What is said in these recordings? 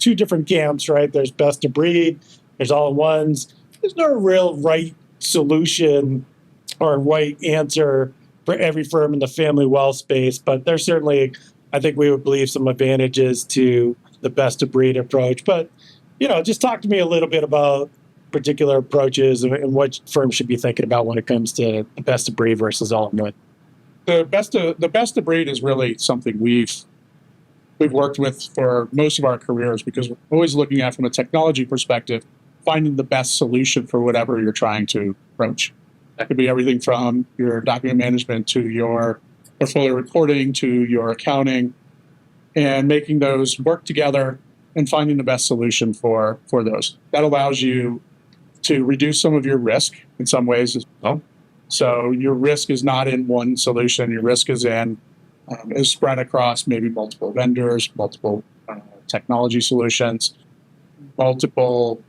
two different camps, right? There's best of breed, there's all-in-ones. There's no real right solution or right answer for every firm in the family wealth space, but there's certainly, I think we would believe, some advantages to the best of breed approach. But, just talk to me a little bit about particular approaches and what firms should be thinking about when it comes to the best of breed versus all-in-one. The best of breed is really something we've worked with for most of our careers, because we're always looking at, from a technology perspective, finding the best solution for whatever you're trying to approach. That could be everything from your document management to your portfolio reporting to your accounting, and making those work together and finding the best solution for those. That allows you to reduce some of your risk in some ways as well. So your risk is not in one solution. Your risk is spread across maybe multiple vendors, multiple technology solutions, multiple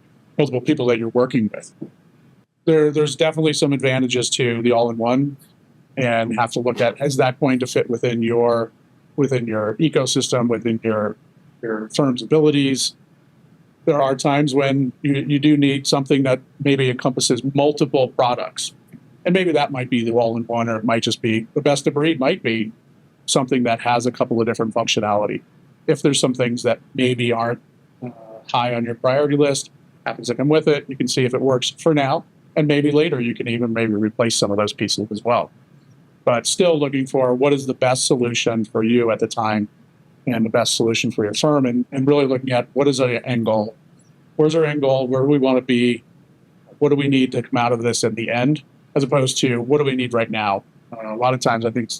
people that you're working with. There's definitely some advantages to the all-in-one, and have to look at, is that going to fit within your ecosystem, within your firm's abilities. There are times when you do need something that maybe encompasses multiple products, and maybe that might be the all-in-one, or it might just be the best of breed, might be something that has a couple of different functionality. If there's some things that maybe aren't high on your priority list, happens to come with it, you can see if it works for now, and maybe later you can even maybe replace some of those pieces as well. But still looking for what is the best solution for you at the time, and the best solution for your firm, and really looking at what is our end goal. Where's our end goal? Where do we want to be? What do we need to come out of this at the end, as opposed to what do we need right now? A lot of times I think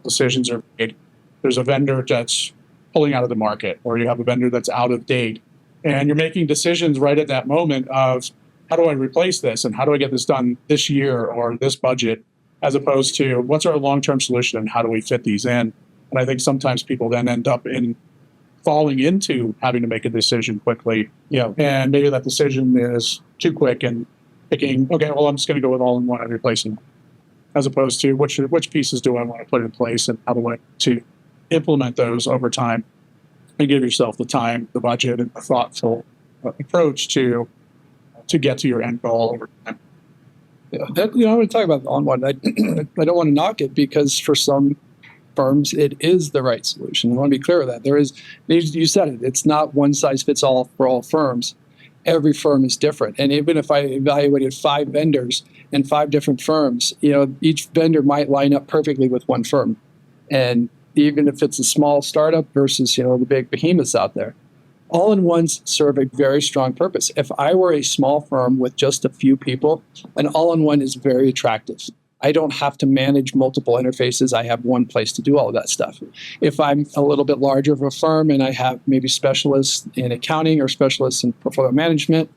decisions are made. There's a vendor that's pulling out of the market, or you have a vendor that's out of date, and you're making decisions right at that moment of, how do I replace this, and how do I get this done this year or this budget, as opposed to what's our long-term solution and how do we fit these in. And I think sometimes people then end up falling into having to make a decision quickly, and maybe that decision is too quick, and picking, okay, well, I'm just going to go with all-in-one and replacing, as opposed to which pieces do I want to put in place, and how do I to implement those over time, and give yourself the time, the budget, and the thoughtful approach to get to your end goal over time. Yeah, I'm going to talk about the all-in-one. I don't want to knock it, because for some firms, it is the right solution. I want to be clear with that. There is, you said it, it's not one size fits all for all firms. Every firm is different. And even if I evaluated 5 vendors and 5 different firms, each vendor might line up perfectly with one firm. And even if it's a small startup versus, the big behemoths out there, all-in-ones serve a very strong purpose. If I were a small firm with just a few people, an all-in-one is very attractive. I don't have to manage multiple interfaces. I have one place to do all of that stuff. If I'm a little bit larger of a firm and I have maybe specialists in accounting or specialists in portfolio management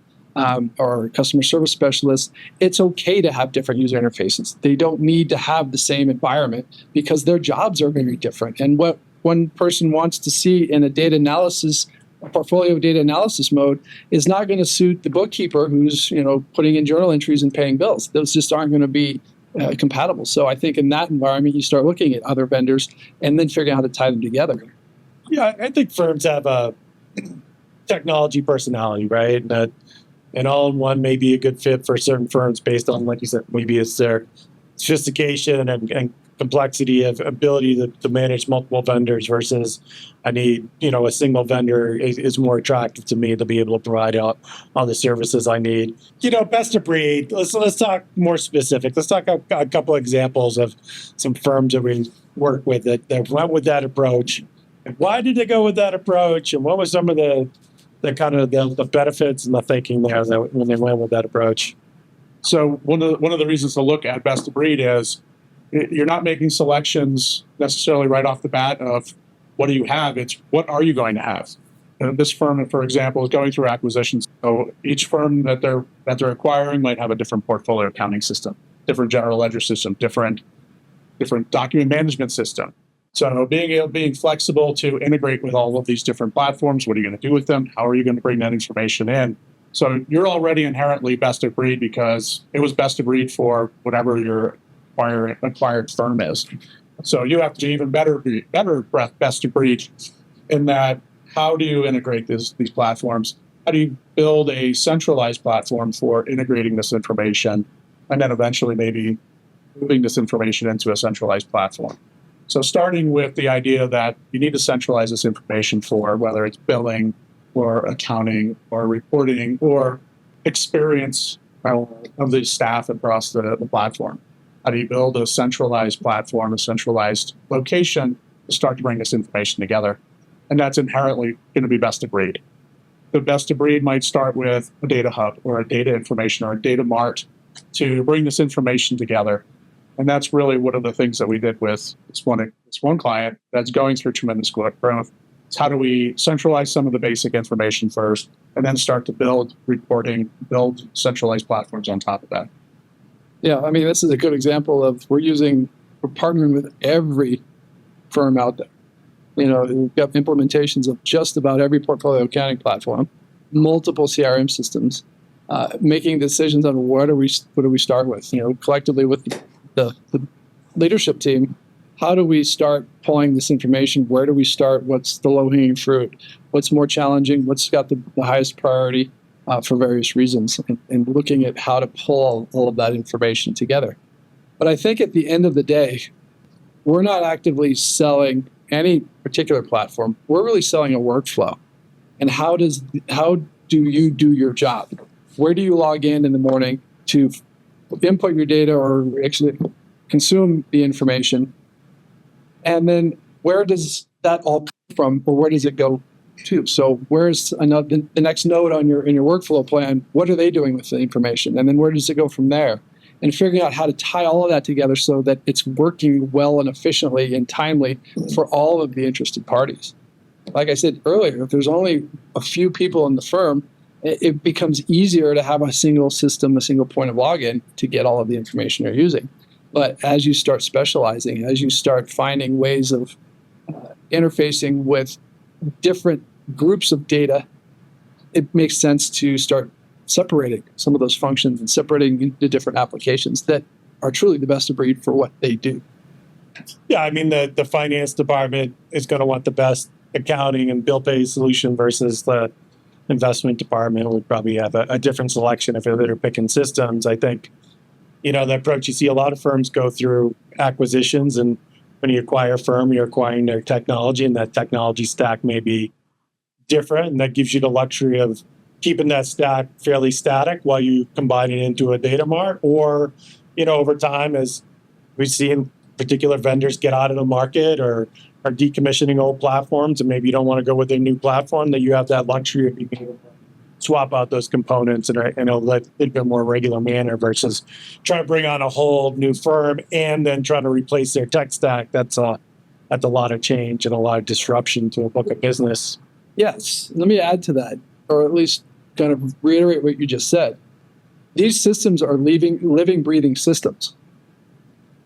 or customer service specialists, it's okay to have different user interfaces. They don't need to have the same environment, because their jobs are very different. And what one person wants to see in a data analysis, a portfolio data analysis mode, is not going to suit the bookkeeper who's putting in journal entries and paying bills. Those just aren't going to be compatible. So I think in that environment, you start looking at other vendors and then figuring out how to tie them together. Yeah, I think firms have a technology personality, right? That an all-in-one may be a good fit for certain firms based on, like you said, maybe it's their sophistication and complexity of ability to manage multiple vendors, versus I need, a single vendor is more attractive to me to be able to provide all the services I need. Best of breed, let's talk more specific. Let's talk a couple of examples of some firms that we work with that went with that approach. And why did they go with that approach? And what was some of the kind of the benefits and the thinking there when they went with that approach? So one of the reasons to look at best of breed is you're not making selections necessarily right off the bat of what do you have. It's what are you going to have. This firm, for example, is going through acquisitions. So each firm that they're acquiring might have a different portfolio accounting system, different general ledger system, different document management system. So being flexible to integrate with all of these different platforms. What are you going to do with them? How are you going to bring that information in? So you're already inherently best of breed, because it was best of breed for whatever your acquired firm is. So you have to be even better best of breed in that how do you integrate these platforms? How do you build a centralized platform for integrating this information, and then eventually maybe moving this information into a centralized platform? So starting with the idea that you need to centralize this information for whether it's billing or accounting or reporting or experience of the staff across the platform. How do you build a centralized platform, a centralized location to start to bring this information together? And that's inherently going to be best of breed. The best of breed might start with a data hub or a data information or a data mart to bring this information together. And that's really one of the things that we did with this one client that's going through tremendous growth. It's how do we centralize some of the basic information first and then start to build reporting, build centralized platforms on top of that. Yeah, I mean, this is a good example of we're partnering with every firm out there. You know, we've got implementations of just about every portfolio accounting platform, multiple CRM systems, making decisions on what do we start with. You know, collectively with the leadership team, how do we start pulling this information? Where do we start? What's the low-hanging fruit? What's more challenging? What's got the highest priority for various reasons? And looking at how to pull all of that information together. But I think at the end of the day, we're not actively selling any particular platform. We're really selling a workflow. And how do you do your job? Where do you log in the morning to input your data or actually consume the information? And then where does that all come from, or where does it go to? So where's the next node in your workflow plan? What are they doing with the information? And then where does it go from there? And figuring out how to tie all of that together so that it's working well and efficiently and timely for all of the interested parties. Like I said earlier, if there's only a few people in the firm, it becomes easier to have a single system, a single point of login to get all of the information you're using. But as you start specializing, as you start finding ways of interfacing with different groups of data, it makes sense to start separating some of those functions and separating into different applications that are truly the best of breed for what they do. Yeah, I mean, the finance department is going to want the best accounting and bill pay solution versus the investment department would probably have a different selection if they're picking systems. I think, you know, the approach you see a lot of firms go through acquisitions, and when you acquire a firm, you're acquiring their technology, and that technology stack may be different, and that gives you the luxury of keeping that stack fairly static while you combine it into a data mart. Or, you know, over time, as we've seen particular vendors get out of the market or are decommissioning old platforms, and maybe you don't want to go with a new platform, that you have that luxury of being able to swap out those components in a little bit more regular manner versus trying to bring on a whole new firm and then trying to replace their tech stack. That's a lot of change and a lot of disruption to a book of business. Yes, let me add to that, or at least kind of reiterate what you just said. These systems are living, breathing systems.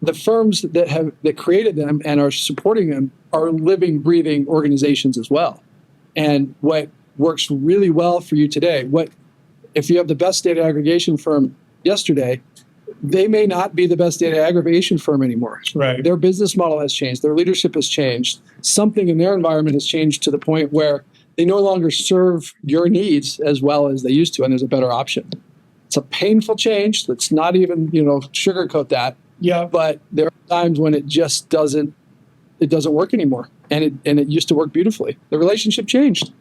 The firms that created them and are supporting them are living, breathing organizations as well. And what works really well for you today, if you have the best data aggregation firm yesterday, they may not be the best data aggregation firm anymore. Right. Their business model has changed. Their leadership has changed. Something in their environment has changed to the point where they no longer serve your needs as well as they used to, and there's a better option. It's a painful change. Let's not even, sugarcoat that. Yeah. But there are times when it just doesn't work anymore. And it used to work beautifully. The relationship changed.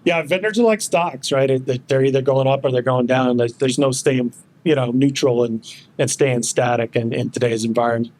Yeah, vendors are like stocks, right? They're either going up or they're going down. There's no staying, neutral and staying static in today's environment.